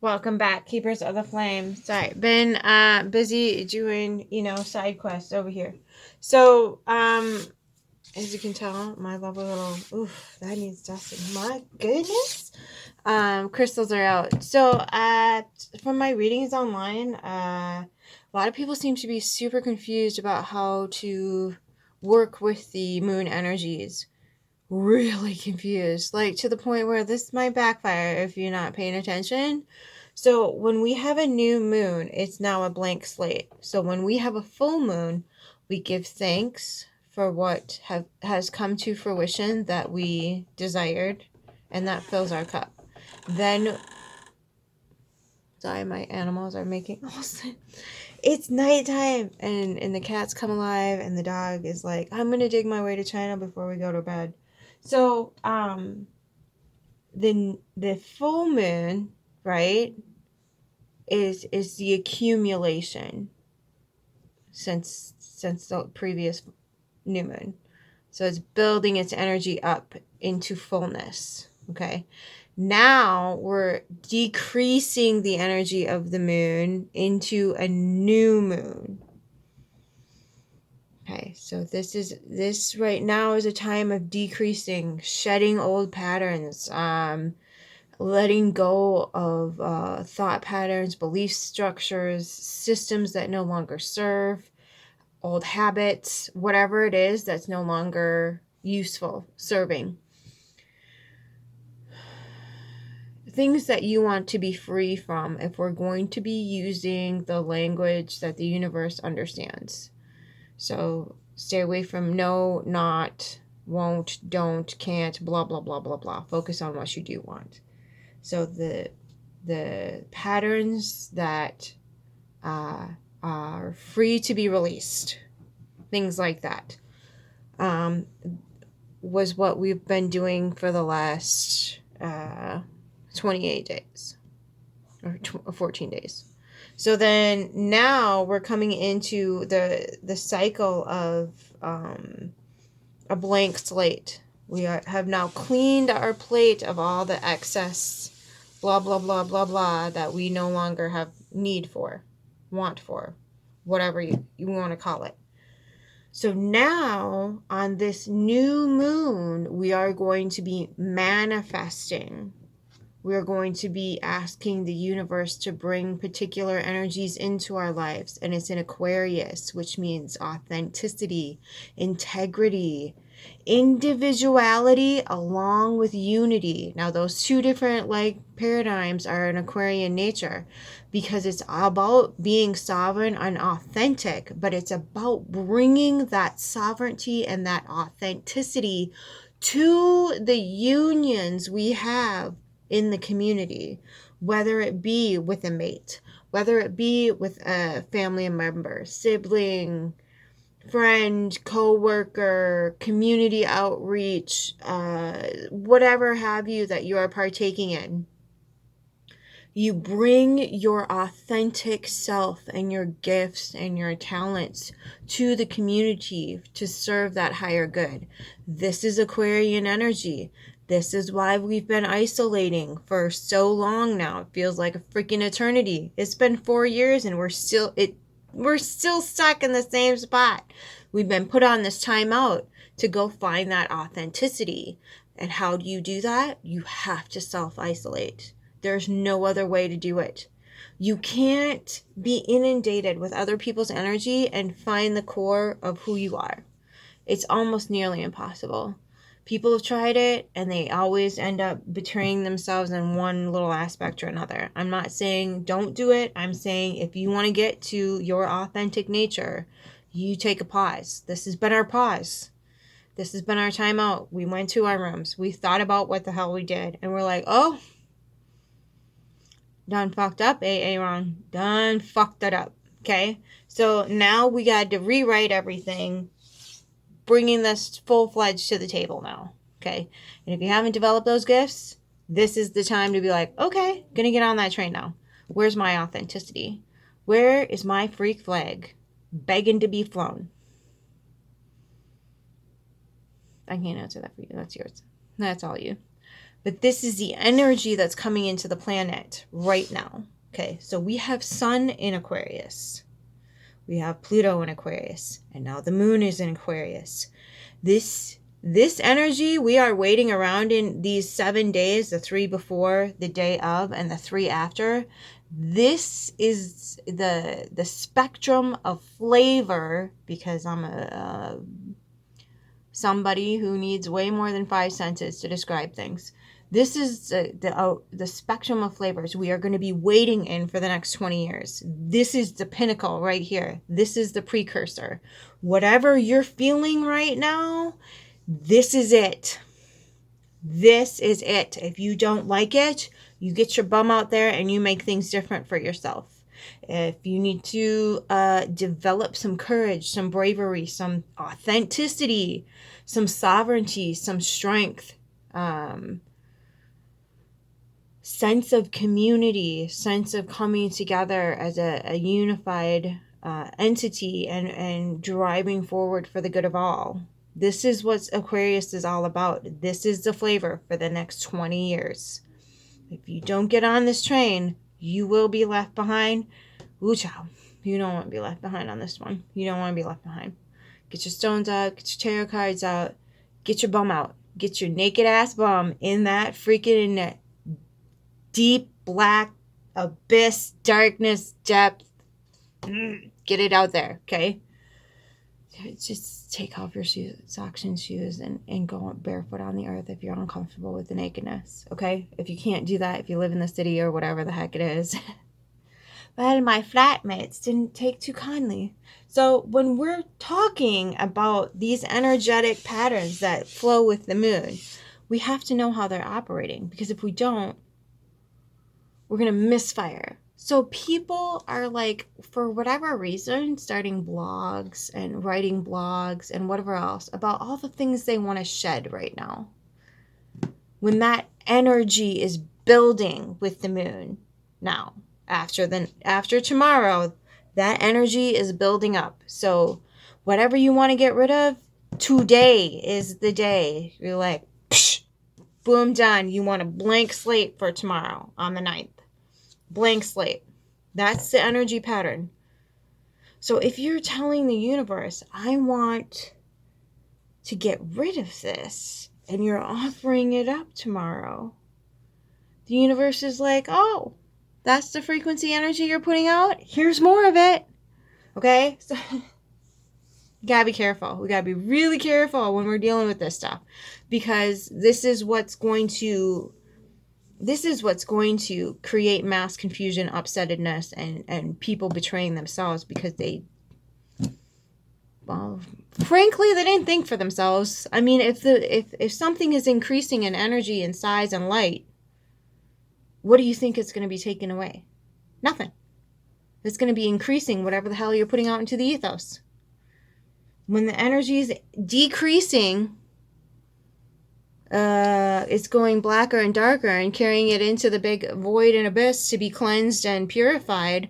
Welcome back, Keepers of the Flame. Sorry, been busy doing, side quests over here. So, as you can tell, my lovely little, that needs dusting. My goodness. Crystals are out. So, from my readings online, a lot of people seem to be super confused about how to work with the moon energies. Really confused, like to the point where this might backfire if you're not paying attention. So when we have a new moon, it's now a blank slate. So when we have a full moon, we give thanks for what has come to fruition that we desired, and that fills our cup. Then, sorry, my animals are making it's nighttime, and the cats come alive, and the dog is like, I'm gonna dig my way to China before we go to bed. So the full moon, right, is the accumulation since the previous new moon. So it's building its energy up into fullness. Okay. Now we're decreasing the energy of the moon into a new moon. Okay, so this right now is a time of decreasing, shedding old patterns, letting go of thought patterns, belief structures, systems that no longer serve, old habits, whatever it is that's no longer useful, serving. Things that you want to be free from if we're going to be using the language that the universe understands. So stay away from no, not, won't, don't, can't, blah, blah, blah, blah, blah. Focus on what you do want. So the patterns that are free to be released, things like that, was what we've been doing for the last 28 days or 14 days. So then now we're coming into the cycle of a blank slate. We have now cleaned our plate of all the excess blah, blah, blah, blah, blah that we no longer have need for, want for, whatever you want to call it. So now on this new moon, we are going to be manifesting. We're going to be asking the universe to bring particular energies into our lives. And it's in Aquarius, which means authenticity, integrity, individuality along with unity. Now, those two different paradigms are in Aquarian nature because it's about being sovereign and authentic, but it's about bringing that sovereignty and that authenticity to the unions we have in the community, whether it be with a mate, whether it be with a family member, sibling, friend, co-worker, community outreach, whatever have you that you are partaking in. You bring your authentic self and your gifts and your talents to the community to serve that higher good. This is Aquarian energy. This is why we've been isolating for so long now. It feels like a freaking eternity. It's been 4 years and we're still stuck in the same spot. We've been put on this timeout to go find that authenticity. And how do you do that? You have to self-isolate. There's no other way to do it. You can't be inundated with other people's energy and find the core of who you are. It's almost nearly impossible. People have tried it and they always end up betraying themselves in one little aspect or another. I'm not saying don't do it. I'm saying if you want to get to your authentic nature, you take a pause. This has been our pause. This has been our time out. We went to our rooms. We thought about what the hell we did. And we're like, oh, done fucked up, Aaron. Done fucked it up. Okay? So now we got to rewrite everything, bringing this full-fledged to the table now. Okay? And if you haven't developed those gifts, this is the time to be like, okay, gonna get on that train now. Where's my authenticity? Where is my freak flag? Begging to be flown. I can't answer that for you. That's yours. That's all you. But this is the energy that's coming into the planet right now. Okay, so we have Sun in Aquarius. We have Pluto in Aquarius. And now the moon is in Aquarius. This energy we are waiting around in these 7 days, the 3 before, the day of, and the 3 after. This is the spectrum of flavor, because I'm somebody who needs way more than 5 senses to describe things. This is the spectrum of flavors we are going to be waiting in for the next 20 years. This is the pinnacle right here. This is the precursor. Whatever you're feeling right now, this is it. This is it. If you don't like it, you get your bum out there and you make things different for yourself. If you need to develop some courage, some bravery, some authenticity, some sovereignty, some strength, sense of community, sense of coming together as a unified entity and driving forward for the good of all. This is what Aquarius is all about. This is the flavor for the next 20 years. If you don't get on this train, you will be left behind. Ooh, child. You don't want to be left behind on this one. You don't want to be left behind. Get your stones out. Get your tarot cards out. Get your bum out. Get your naked ass bum in that freaking deep black abyss, darkness, depth. Get it out there, okay? Just take off your shoes, socks and shoes and go barefoot on the earth if you're uncomfortable with the nakedness, okay? If you can't do that, if you live in the city or whatever the heck it is. But my flatmates didn't take too kindly. So when we're talking about these energetic patterns that flow with the moon, we have to know how they're operating, because if we don't, we're going to misfire. So people are like, for whatever reason, starting blogs and writing blogs and whatever else about all the things they want to shed right now. When that energy is building with the moon now, after tomorrow, that energy is building up. So whatever you want to get rid of, today is the day. You're like, psh, boom, done. You want a blank slate for tomorrow on the 9th. Blank slate. That's the energy pattern. So if you're telling the universe, I want to get rid of this, and you're offering it up tomorrow, the universe is like, oh, that's the frequency energy you're putting out? Here's more of it. Okay? So you gotta be careful. We gotta be really careful when we're dealing with this stuff, because this is what's going to create mass confusion, upsettedness, and people betraying themselves because frankly, they didn't think for themselves. I mean, if something is increasing in energy and size and light, what do you think is going to be taken away? Nothing. It's going to be increasing whatever the hell you're putting out into the ethos. When the energy is decreasing, it's going blacker and darker and carrying it into the big void and abyss to be cleansed and purified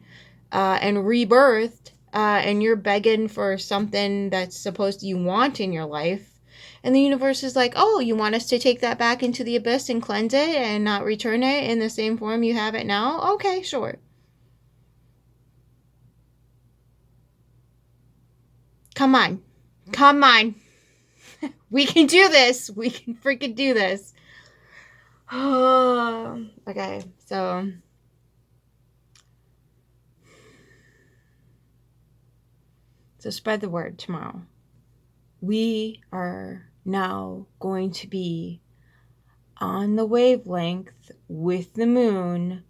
and rebirthed, and you're begging for something that's supposed to you want in your life, and the universe is like, oh, you want us to take that back into the abyss and cleanse it and not return it in the same form you have it now? Okay, sure. Come on. We can do this. We can freaking do this. Okay, so spread the word tomorrow. We are now going to be on the wavelength with the moon,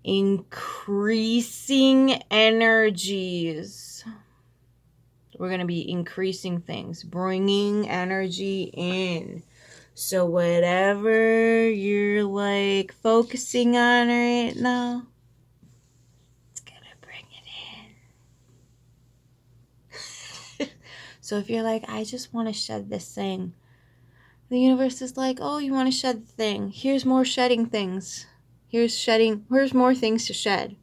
increasing energies. We're going to be increasing things, bringing energy in. So whatever you're like focusing on right now, it's going to bring it in. So if you're like, I just want to shed this thing, the universe is like, oh, you want to shed the thing. Here's more shedding things. Here's more things to shed.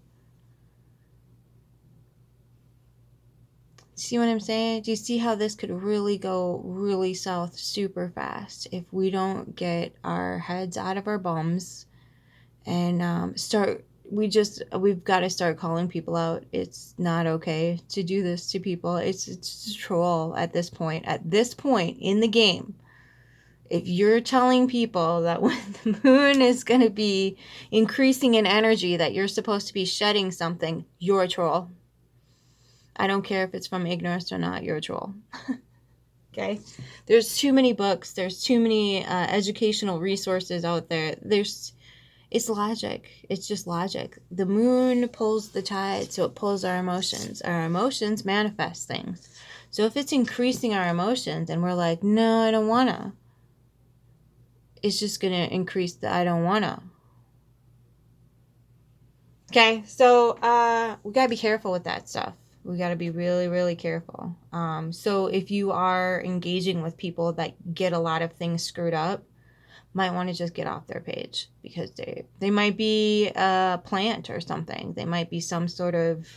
See what I'm saying? Do you see how this could really go really south super fast if we don't get our heads out of our bums and we've got to start calling people out. It's not okay to do this to people. It's a troll at this point. At this point in the game, if you're telling people that when the moon is going to be increasing in energy, that you're supposed to be shedding something, you're a troll. I don't care if it's from ignorance or not, you're a troll. Okay? There's too many books. There's too many educational resources out there. It's logic. It's just logic. The moon pulls the tide, so it pulls our emotions. Our emotions manifest things. So if it's increasing our emotions and we're like, no, I don't want to, it's just going to increase the I don't want to. Okay, so we got to be careful with that stuff. We got to be really, really careful. So if you are engaging with people that get a lot of things screwed up, might want to just get off their page, because they might be a plant or something. They might be some sort of,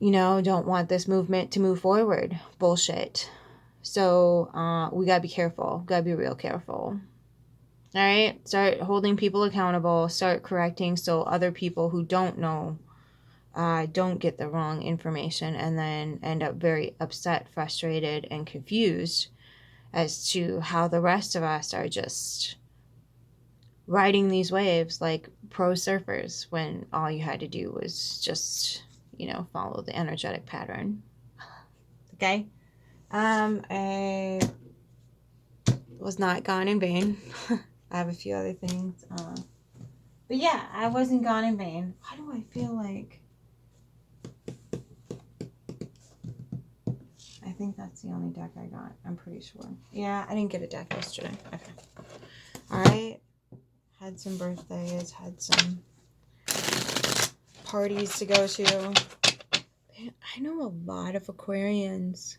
don't want this movement to move forward bullshit. So we got to be careful. Got to be real careful. All right? Start holding people accountable. Start correcting so other people who don't know don't get the wrong information and then end up very upset, frustrated, and confused as to how the rest of us are just riding these waves like pro surfers, when all you had to do was just, follow the energetic pattern. Okay? I was not gone in vain. I have a few other things. But yeah, I wasn't gone in vain. Why do I feel like... I think that's the only deck I got. I'm pretty sure. Yeah, I didn't get a deck yesterday. Okay. Alright. Had some birthdays. Had some parties to go to. I know a lot of Aquarians.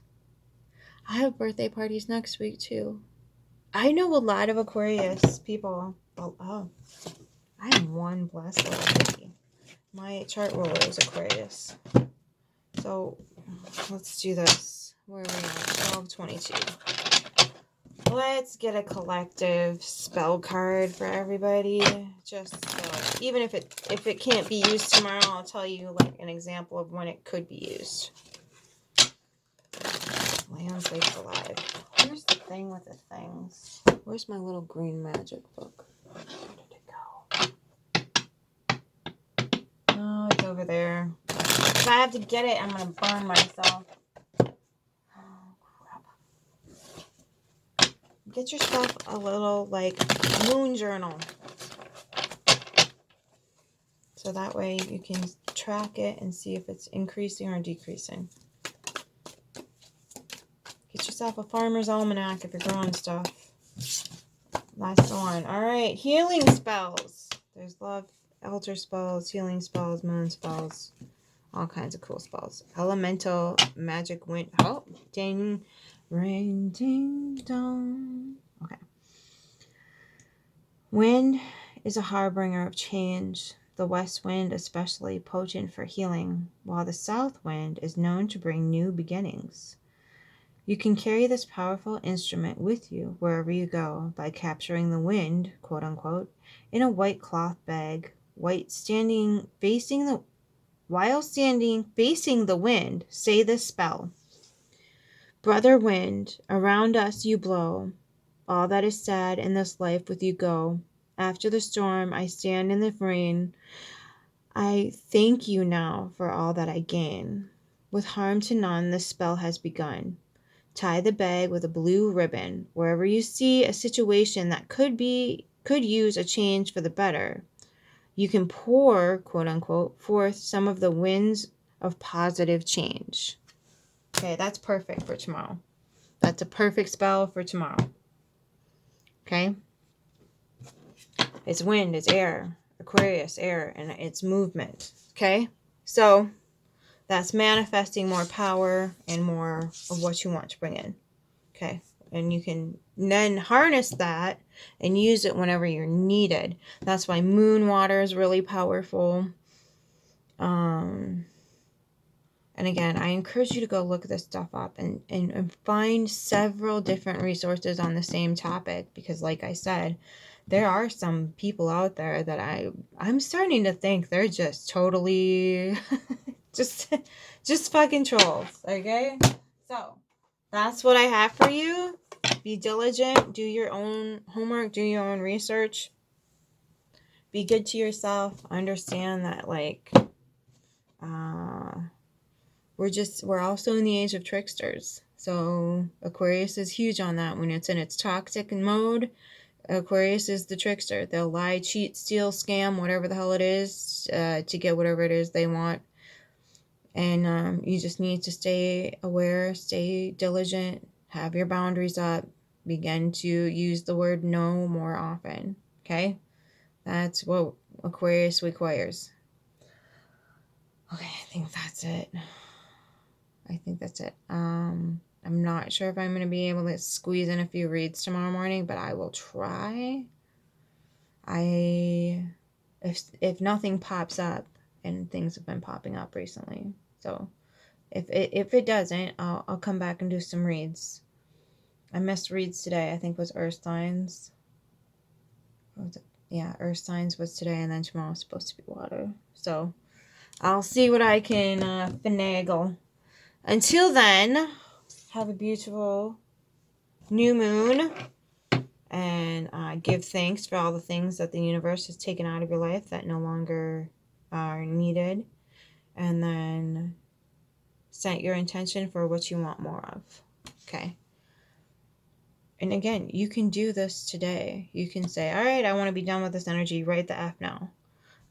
I have birthday parties next week too. I know a lot of Aquarius people. Oh, I am one blessed little baby. My chart ruler is Aquarius. So let's do this. Where are we at? 1222. Let's get a collective spell card for everybody. Just even if it can't be used tomorrow, I'll tell you like an example of when it could be used. Lands Lakes Alive. Here's the thing with the things. Where's my little green magic book? Where did it go? Oh, it's over there. If I have to get it, I'm gonna burn myself. Get yourself a little, moon journal. So that way you can track it and see if it's increasing or decreasing. Get yourself a farmer's almanac if you're growing stuff. That's the one. All right, healing spells. There's love, altar spells, healing spells, moon spells. All kinds of cool spells. Elemental, magic, wind. Oh, ding. Rain, ding, dong. Okay. Wind is a harbinger of change. The west wind especially potent for healing, while the south wind is known to bring new beginnings. You can carry this powerful instrument with you wherever you go by capturing the wind, quote unquote, in a white cloth bag, while standing facing the wind, say this spell. Brother wind, around us you blow. All that is sad in this life with you go. After the storm, I stand in the rain. I thank you now for all that I gain. With harm to none, this spell has begun. Tie the bag with a blue ribbon wherever you see a situation that could use a change for the better. You can pour, quote unquote, forth some of the winds of positive change. Okay, that's perfect for tomorrow. That's a perfect spell for tomorrow. Okay? It's wind, it's air, Aquarius, air, and it's movement. Okay? So, that's manifesting more power and more of what you want to bring in. Okay? And you can then harness that and use it whenever you're needed. That's why moon water is really powerful. And again, I encourage you to go look this stuff up and find several different resources on the same topic, because like I said, there are some people out there that I'm starting to think they're just totally just fucking trolls, okay? So, that's what I have for you. Be diligent, do your own homework, do your own research. Be good to yourself. Understand that, like, we're also in the age of tricksters. So Aquarius is huge on that. When it's in its toxic mode, Aquarius is the trickster. They'll lie, cheat, steal, scam, whatever the hell it is, to get whatever it is they want. And you just need to stay aware, stay diligent, have your boundaries up, begin to use the word no more often. Okay? That's what Aquarius requires. Okay, I think that's it. I'm not sure if I'm going to be able to squeeze in a few reads tomorrow morning, but I will try. If nothing pops up, and things have been popping up recently, so if it doesn't, I'll come back and do some reads. I missed reads today. I think it was Earth Signs. Yeah, Earth Signs was today, and then tomorrow's supposed to be water. So I'll see what I can finagle. Until then, have a beautiful new moon, and give thanks for all the things that the universe has taken out of your life that no longer are needed, and then set your intention for what you want more of. Okay? And again, you can do this today. You can say, all right, I want to be done with this energy right the F now.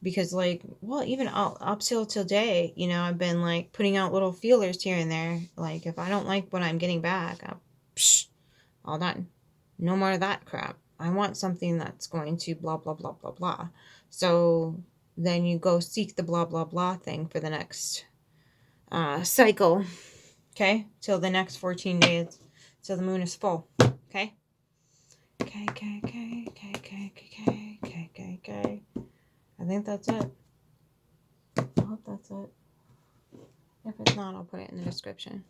Because, like, well, even up till today, you know, I've been, like, putting out little feelers here and there. Like, if I don't like what I'm getting back, all done. No more of that crap. I want something that's going to blah, blah, blah, blah, blah. So then you go seek the blah, blah, blah thing for the next cycle. Okay? Till the next 14 days. Till the moon is full. Okay? Okay. I think that's it. I hope that's it. If it's not, I'll put it in the description.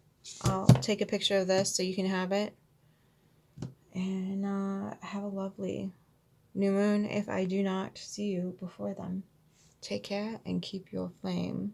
I'll take a picture of this so you can have it. And have a lovely new moon if I do not see you before then. Take care and keep your flame.